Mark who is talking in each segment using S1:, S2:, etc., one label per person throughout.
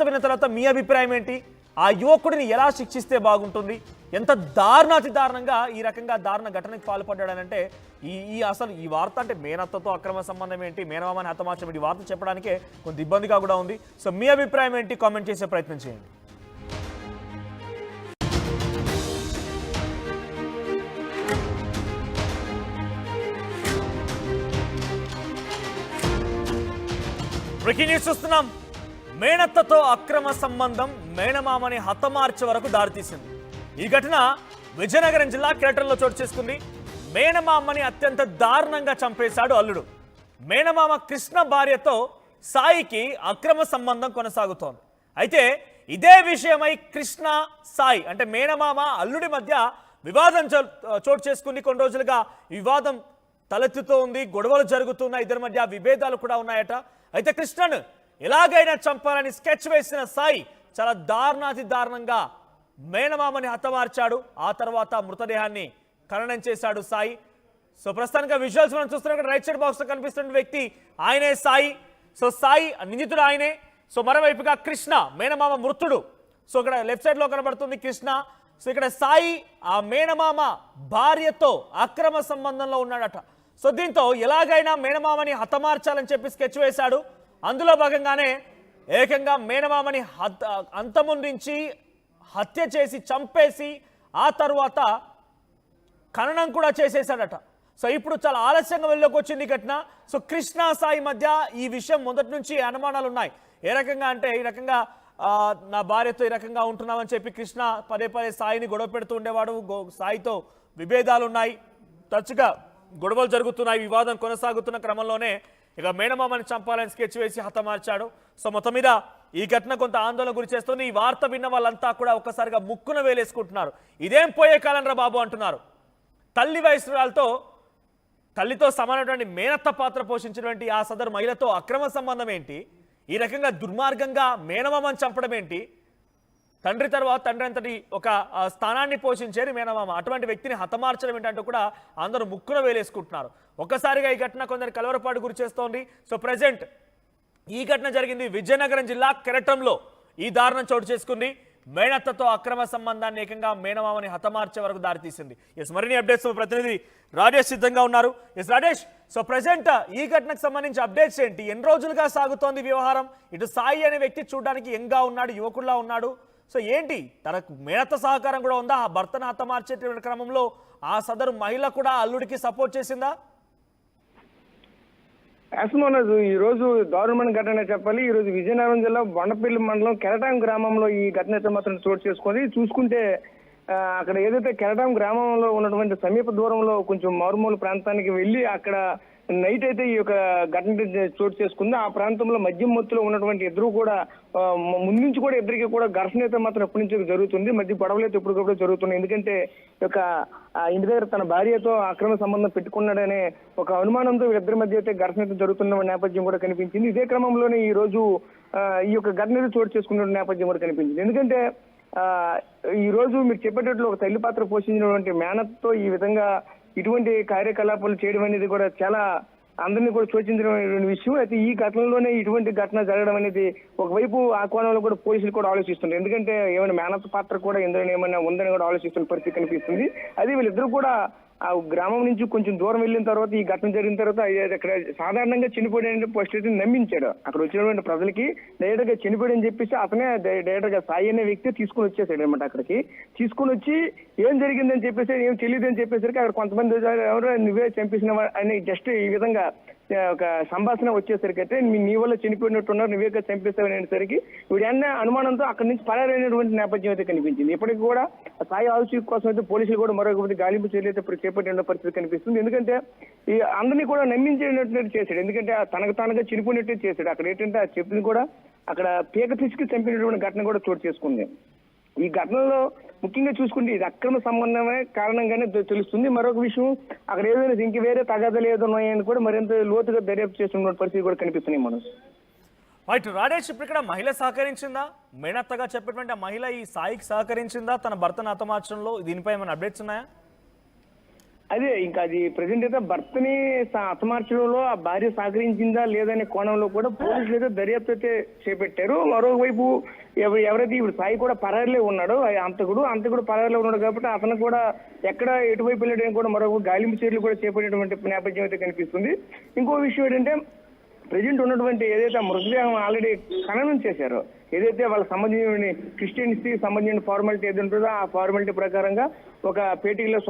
S1: విన్న తర్వాత మీ అభిప్రాయం ఏంటి? ఆ యువకుడిని ఎలా శిక్షిస్తే బాగుంటుంది? ఎంత దారుణాతి దారుణంగా ఈ రకంగా దారుణ ఘటనకి పాల్పడ్డాడనంటే అసలు ఈ వార్త అంటే మేనత్తతో అక్రమ సంబంధం ఏంటి, మేనమామని హతమార్చడం, ఈ వార్త చెప్పడానికి కొంత ఇబ్బందిగా కూడా ఉంది. సో మీ అభిప్రాయం ఏంటి? కామెంట్ చేసే ప్రయత్నం చేయండి. బ్రేకింగ్ న్యూస్ చూస్తున్నాం. మేనత్తతో అక్రమ సంబంధం మేనమామని హతమార్చే వరకు దారితీసింది. ఈ ఘటన విజయనగరం జిల్లా కేటర్లో చోటు చేసుకుంది. మేనమామని అత్యంత దారుణంగా చంపేశాడు అల్లుడు. మేనమామ కృష్ణ భార్యతో సాయికి అక్రమ సంబంధం కొనసాగుతోంది. అయితే ఇదే విషయమై కృష్ణ సాయి అంటే మేనమామ అల్లుడి మధ్య వివాదం చోటు చేసుకుంది. కొన్ని రోజులుగా వివాదం తలెత్తుతూ ఉంది, గొడవలు జరుగుతున్నాయి, ఇద్దరి మధ్య విభేదాలు కూడా ఉన్నాయట. అయితే కృష్ణను ఎలాగైనా చంపాలని స్కెచ్ వేసిన సాయి చాలా దారుణాతి దారుణంగా మేనమామని హతమార్చాడు. ఆ తర్వాత మృతదేహాన్ని ఖననం చేశాడు సాయి. సో ప్రస్తుతానికి విజువల్స్ మనం చూస్తున్నాం. రైట్ సైడ్ బాక్స్ లో కనిపిస్తున్న వ్యక్తి ఆయనే సాయి. సో సాయి నిందితుడు ఆయనే. సో మరోవైపుగా కృష్ణ మేనమామ మృతుడు. సో ఇక్కడ లెఫ్ట్ సైడ్ లో కనబడుతుంది కృష్ణ. సో ఇక్కడ సాయి ఆ మేనమామ భార్యతో అక్రమ సంబంధంలో ఉన్నాడట. సో దీంతో ఎలాగైనా మేనమామని హతమార్చాలని చెప్పి స్కెచ్ వేశాడు. అందులో భాగంగానే ఏకంగా మేనమామని అంతమొందించి హత్య చేసి చంపేసి ఆ తర్వాత ఖననం కూడా చేసేసాడట. సో ఇప్పుడు చాలా ఆలస్యంగా వెళ్ళలోకి వచ్చింది ఘటన. సో కృష్ణ సాయి మధ్య ఈ విషయం మొదటి నుంచి అనుమానాలు ఉన్నాయి. ఏ రకంగా అంటే ఈ రకంగా నా భార్యతో ఈ రకంగా ఉంటున్నామని చెప్పి కృష్ణ పదే పదే సాయిని గొడవ పెడుతూ ఉండేవాడు. సాయితో విభేదాలు ఉన్నాయి, తరచుగా గొడవలు జరుగుతున్నాయి, వివాదం కొనసాగుతున్న క్రమంలోనే ఇక మేనమామని చంపాలని స్కెచ్ వేసి హతమార్చాడు. సో మొత్తం మీద ఈ ఘటన కొంత ఆందోళన గురి చేస్తుంది. ఈ వార్త విన్న వాళ్ళంతా కూడా ఒక్కసారిగా ముక్కున వేలేసుకుంటున్నారు. ఇదేం పోయే కాలం రా బాబు అంటున్నారు. తల్లి వయసురాలతో తల్లితో సమానమైనటువంటి మేనత్త పాత్ర పోషించినటువంటి ఆ సదరు మహిళతో అక్రమ సంబంధం ఏంటి? ఈ రకంగా దుర్మార్గంగా మేనమామని చంపడం ఏంటి? తండ్రి తర్వాత తండ్రి అంతటి ఒక స్థానాన్ని పోషించేది మేనమామ. అటువంటి వ్యక్తిని హతమార్చడం ఏంటంటూ కూడా అందరూ ముక్కున వేలేసుకుంటున్నారు. ఒక్కసారిగా ఈ ఘటన కొందరు కలవరపాటు గురి చేస్తోంది. సో ప్రజెంట్ ఈ ఘటన జరిగింది విజయనగరం జిల్లా కెరటంలో. ఈ దారుణం చోటు చేసుకుంది. మేనత్తతో అక్రమ సంబంధాన్ని ఏకంగా మేనమామని హతమార్చే వరకు దారితీసింది. ఎస్ మరిన్ని అప్డేట్స్ ప్రతినిధి రాజేష్ సిద్ధంగా ఉన్నారు. ఎస్ రాజేష్, సో ప్రజెంట్ ఈ ఘటనకు సంబంధించి అప్డేట్స్ ఏంటి? ఎన్ని రోజులుగా సాగుతోంది వ్యవహారం? ఇటు సాయి అనే వ్యక్తి చూడడానికి యంగ్గా ఉన్నాడు, యువకుల్లా ఉన్నాడు. సో ఏంటి, తనకు మేనత్త సహకారం కూడా ఉందా? ఆ భర్తను హతమార్చేటువంటి క్రమంలో ఆ సదరు మహిళ కూడా అల్లుడికి సపోర్ట్ చేసిందా?
S2: యాస్మోనజ్ ఈ రోజు దారుణమైన ఘటన చెప్పాలి. ఈ రోజు విజయనగరం జిల్లా బొండపల్లి మండలం కెరటాం గ్రామంలో ఈ ఘటన అయితే మాత్రం చోటు చేసుకొని చూసుకుంటే అక్కడ ఏదైతే కెరటాం గ్రామంలో ఉన్నటువంటి సమీప దూరంలో కొంచెం మారుమూల ప్రాంతానికి వెళ్ళి అక్కడ నైట్ అయితే ఈ యొక్క ఘటన చోటు చేసుకుంది. ఆ ప్రాంతంలో మద్యం మత్తులో ఉన్నటువంటి ఇద్దరు కూడా ముందు నుంచి కూడా ఇద్దరికి కూడా ఘర్షణ అయితే మాత్రం ఎప్పటి నుంచి జరుగుతుంది. మధ్య గొడవలు అయితే ఎప్పటికప్పుడు జరుగుతున్నాయి. ఎందుకంటే ఒక ఇంటి దగ్గర తన భార్యతో అక్రమ సంబంధం పెట్టుకున్నాడనే ఒక అనుమానంతో వీళ్ళిద్దరి మధ్య అయితే ఘర్షణ అయితే జరుగుతున్న నేపథ్యం కూడా కనిపించింది. ఇదే క్రమంలోనే ఈ రోజు ఈ యొక్క ఘటన చోటు చేసుకున్న నేపథ్యం కూడా కనిపించింది. ఎందుకంటే ఈ రోజు మీరు చెప్పేటట్లు ఒక తల్లి పాత్ర పోషించినటువంటి మేనత్తో ఈ విధంగా ఇటువంటి కార్యకలాపాలు చేయడం అనేది కూడా చాలా అందరినీ కూడా సూచించిన విషయం. అయితే ఈ ఘటనలోనే ఇటువంటి ఘటన జరగడం అనేది ఒకవైపు ఆ కోణంలో కూడా పోలీసులు కూడా ఆలోచిస్తున్నారు. ఎందుకంటే ఏమైనా మేనత్త పాత్ర కూడా ఇందులో ఏమైనా ఉందని కూడా ఆలోచిస్తున్న పరిస్థితి కనిపిస్తుంది. అది వీళ్ళిద్దరూ కూడా ఆ గ్రామం నుంచి కొంచెం దూరం వెళ్ళిన తర్వాత ఈ ఘటన జరిగిన తర్వాత అక్కడ సాధారణంగా చనిపోయాడని ఫస్ట్ అయితే నమ్మించాడు. అక్కడ వచ్చినటువంటి ప్రజలకి డైరెక్ట్ గా చనిపోయాడని చెప్పేసి అతనే డైరెక్ట్ గా సాయి అనే వ్యక్తి తీసుకుని వచ్చేసాడు అనమాట. అక్కడికి తీసుకుని వచ్చి ఏం జరిగిందని చెప్పేసి ఏం తెలియదు అని చెప్పేసరికి అక్కడ కొంతమంది ఎవరో నువ్వే చంపేసిన అని జస్ట్ ఈ విధంగా ఒక సంభాషణ వచ్చేసరికి అయితే నీ వల్ల చనిపోయినట్టున్నారు, నువ్వే చంపేస్తావు అనేసరికి వీడన్న అనుమానంతో అక్కడి నుంచి పరారైనటువంటి నేపథ్యం అయితే కనిపించింది. ఇప్పటికి కూడా సాయి ఆలోచన కోసం అయితే పోలీసులు కూడా మరొక గాలింపు చర్యలు అయితే చేపట్టిన పరిస్థితి కనిపిస్తుంది. ఎందుకంటే ఈ అందరినీ కూడా నమ్మించేటట్టు చేశాడు. ఎందుకంటే తనకు తానుగా చనిపోయినట్టు చేశాడు. అక్కడ ఏంటంటే ఆ చెప్పుని కూడా అక్కడ పీక తీసుకు చంపినటువంటి ఘటన కూడా చోటు చేసుకుంది. ఈ ఘటనలో ముఖ్యంగా చూసుకుంటే ఇది అక్రమ సంబంధమే కారణంగానే తెలుస్తుంది. మరొక విషయం అక్కడ ఏదైనా ఇంక వేరే తగాదాలు ఏదో ఉన్నాయని కూడా మరింత లోతుగా దర్యాప్తు చేస్తున్న పరిస్థితి కూడా కనిపిస్తున్నాయి. మనం
S1: రైట్ రాజేష్, ఇప్పుడు ఇక్కడ మహిళ సహకరించిందా? మేనత్తగా చెప్పినటువంటి ఆ మహిళ ఈ సాయికి సహకరించిందా తన భర్తను హతమార్చడంలో? దీనిపై ఏమైనా అప్డేట్స్ ఉన్నాయా?
S2: అదే ఇంకా అది ప్రజెంట్ అయితే భర్తని హతమార్చడంలో ఆ భార్య సహకరించిందా లేదనే కోణంలో కూడా పోలీసులు అయితే దర్యాప్తు అయితే చేపట్టారు. మరోవైపు ఎవరైతే ఇప్పుడు సాయి కూడా పరారిలో ఉన్నాడో అంతకుడు పరారిలో ఉన్నాడు కాబట్టి అతను కూడా ఎక్కడ ఎటువైపు వెళ్ళడం కూడా మరో గాలింపు చర్యలు కూడా చేపట్టేటువంటి నేపథ్యం అయితే కనిపిస్తుంది. ఇంకో విషయం ఏంటంటే ప్రజెంట్ ఉన్నటువంటి ఏదైతే మృతదేహం ఆల్రెడీ ఖననం చేశారో, ఏదైతే వాళ్ళకి సంబంధించిన క్రిస్టియన్స్కి సంబంధించిన ఫార్మాలిటీ ఏది ఉంటుందో ఆ ఫార్మాలిటీ ప్రకారంగా ఒక పేటీలో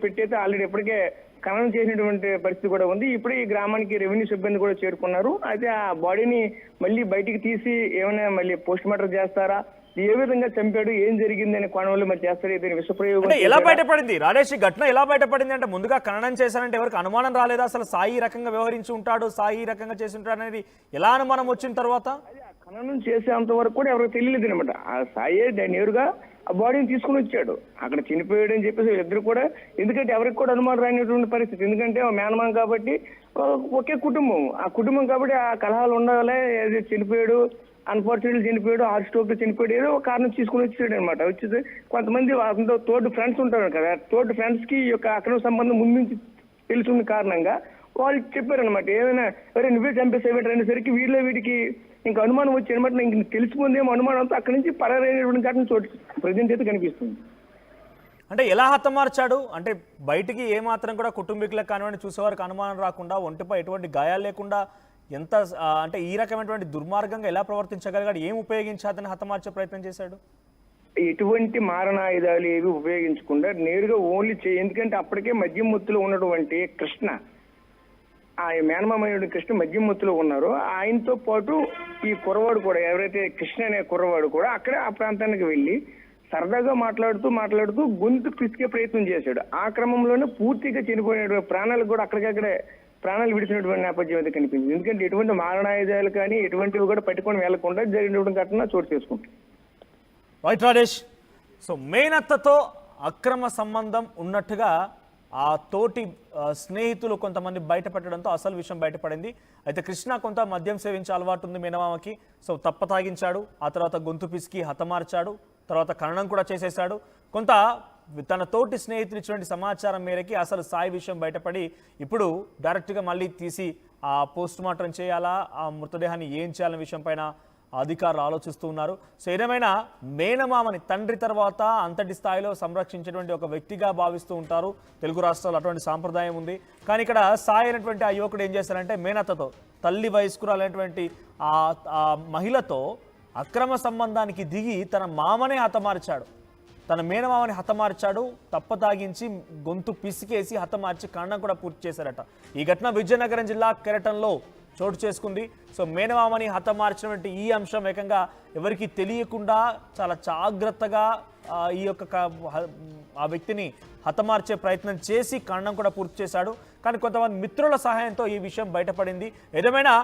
S2: పెట్టయితే ఆల్రెడీ ఇప్పటికే ఖననం చేసినటువంటి పరిస్థితి కూడా ఉంది. ఇప్పుడు ఈ గ్రామానికి రెవెన్యూ సిబ్బంది కూడా చేరుకున్నారు. అయితే ఆ బాడీని మళ్ళీ బయటికి తీసి ఏమైనా మళ్ళీ పోస్ట్ మార్టం చేస్తారా, ఏ విధంగా చంపాడు, ఏం జరిగింది అనే కోణంలో మరి చేస్తారు. దీని విషప్రయోగం
S1: ఎలా బయటపడింది రాజేష్? ఈ ఘటన ఎలా బయటపడింది అంటే ముందుగా ఖననం చేశారంటే ఎవరికి అనుమానం రాలేదా? అసలు సాయి రకంగా వ్యవహరించి ఉంటాడు, సాయి రకంగా చేసి ఉంటాడు అనేది ఎలా అనుమానం వచ్చిన తర్వాత?
S2: ఖననం చేసేంత వరకు కూడా ఎవరికి తెలియలేదు అనమాట. ఆ సాయి నేరుగా ఆ బాడీని తీసుకుని వచ్చాడు, అక్కడ చనిపోయాడు అని చెప్పేసి ఇద్దరు కూడా. ఎందుకంటే ఎవరికి కూడా అనుమానం రానిటువంటి పరిస్థితి, ఎందుకంటే మేనమామ కాబట్టి ఒకే కుటుంబం, ఆ కుటుంబం కాబట్టి ఆ కలహాలు ఉండాలి. చనిపోయాడు, అన్ఫార్చునేట్లీ చనిపోయాడు, హార్ట్ స్ట్రోక్ లో చనిపోయాడు, ఏదో ఒక కారణం తీసుకుని వచ్చాడు అనమాట. వచ్చేసి కొంతమంది అతనితో తోటి ఫ్రెండ్స్ ఉంటారు కదా, తోటి ఫ్రెండ్స్ కి ఈ యొక్క అక్రమ సంబంధం ముందు నుంచి తెలుసున్న కారణంగా వాళ్ళు చెప్పారనమాట, ఏదైనా అరే నువ్వే చంపేసేవేంటి అనేసరికి వీటికి ఇంకా అనుమానం వచ్చి అనమాట. ఇంక తెలిసిపోయిందేమో అనుమానంతో అక్కడి నుంచి పరారైనటువంటి ఘటన చోటు ప్రజెంట్ అయితే కనిపిస్తుంది.
S1: అంటే ఎలా హతమార్చాడు అంటే బయటికి ఏమాత్రం కూడా కుటుంబీకులకు కానివ్వండి చూసేవారికి అనుమానం రాకుండా, ఒంటిపై ఎటువంటి గాయాలు లేకుండా ఎంత అంటే ఈ రకమైనటువంటి దుర్మార్గంగా ఎలా ప్రవర్తించగలిగాడు? ఏం ఉపయోగించి అతన్ని హతమార్చే ప్రయత్నం చేశాడు?
S2: ఎటువంటి మారణాయుధాలు ఏవి ఉపయోగించకుండా నేరుగా ఓన్లీ ఎందుకంటే అప్పటికే మద్యం మత్తులో ఉన్నటువంటి కృష్ణ, ఆ మేనమామయుడు కృష్ణ మద్యం మత్తులో ఉన్నారు. ఆయనతో పాటు ఈ కుర్రవాడు కూడా, ఎవరైతే కృష్ణ అనే కుర్రవాడు కూడా అక్కడే ఆ ప్రాంతానికి వెళ్ళి సరదాగా మాట్లాడుతూ గొంతు పిసికే ప్రయత్నం చేశాడు. ఆ క్రమంలోనే పూర్తిగా చనిపోయిన ప్రాణాలు కూడా అక్కడికక్కడే ప్రాణాలు విడిచినటువంటి నేపథ్యం అయితే కనిపించింది. ఎందుకంటే ఎటువంటి మారణాయుధాలు కానీ ఎటువంటివి కూడా పట్టుకొని వెళ్లకుండా జరిగినటువంటి ఘటన చోటు చేసుకుంటుంది.
S1: రైట్ రాజేష్, సో మేనత్తతో అక్రమ సంబంధం ఉన్నట్టుగా ఆ తోటి స్నేహితులు కొంతమంది బయటపెట్టడంతో అసలు విషయం బయటపడింది. అయితే కృష్ణ కొంత మద్యం సేవించే అలవాటు ఉంది మేనమామకి, సో తప్ప తాగించాడు, ఆ తర్వాత గొంతు పిసికి హతమార్చాడు, తర్వాత ఖననం కూడా చేసేశాడు. కొంత తన తోటి స్నేహితులు ఇచ్చినటువంటి సమాచారం మేరకి అసలు సాయి విషయం బయటపడి ఇప్పుడు డైరెక్ట్గా మళ్ళీ తీసి ఆ పోస్ట్ మార్టం చేయాలా, ఆ మృతదేహాన్ని ఏం చేయాలనే విషయం పైన అధికారులు ఆలోచిస్తూ ఉన్నారు. సో ఏదేమైనా మేనమామని తండ్రి తర్వాత అంతటి స్థాయిలో సంరక్షించేటువంటి ఒక వ్యక్తిగా భావిస్తూ ఉంటారు తెలుగు రాష్ట్రాల్లో, అటువంటి సాంప్రదాయం ఉంది. కానీ ఇక్కడ సాయి అయినటువంటి ఆ యువకుడు ఏం చేశారంటే మేనత్తతో, తల్లి వయస్కురాలైనటువంటి ఆ మహిళతో అక్రమ సంబంధానికి దిగి తన మామనే హతమార్చాడు, తన మేనమామని హతమార్చాడు, తప్పతాగించి గొంతు పిసికేసి హతమార్చి ఖననం కూడా పూర్తి చేశారట. ఈ ఘటన విజయనగరం జిల్లా కెరటంలో చోటు చేసుకుంది. సో మేనమామని హతమార్చినటువంటి ఈ అంశం ఏకంగా ఎవరికి తెలియకుండా చాలా జాగ్రత్తగా ఈ యొక్క ఆ వ్యక్తిని హతమార్చే ప్రయత్నం చేసి ఖననం కూడా పూర్తి చేశాడు. కానీ కొంతమంది మిత్రుల సహాయంతో ఈ విషయం బయటపడింది. ఏదేమైనా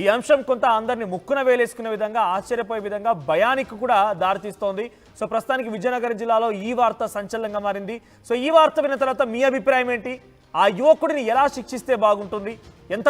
S1: ఈ అంశం కొంత అందరినీ ముక్కున వేలేసుకునే విధంగా, ఆశ్చర్యపోయే విధంగా, భయానికి కూడా దారితీస్తోంది. సో ప్రస్తుతానికి విజయనగరం జిల్లాలో ఈ వార్త సంచలనంగా మారింది. సో ఈ వార్త విన్న తర్వాత మీ అభిప్రాయం ఏంటి? ఆ యువకుడిని ఎలా శిక్షిస్తే బాగుంటుంది? ఎంత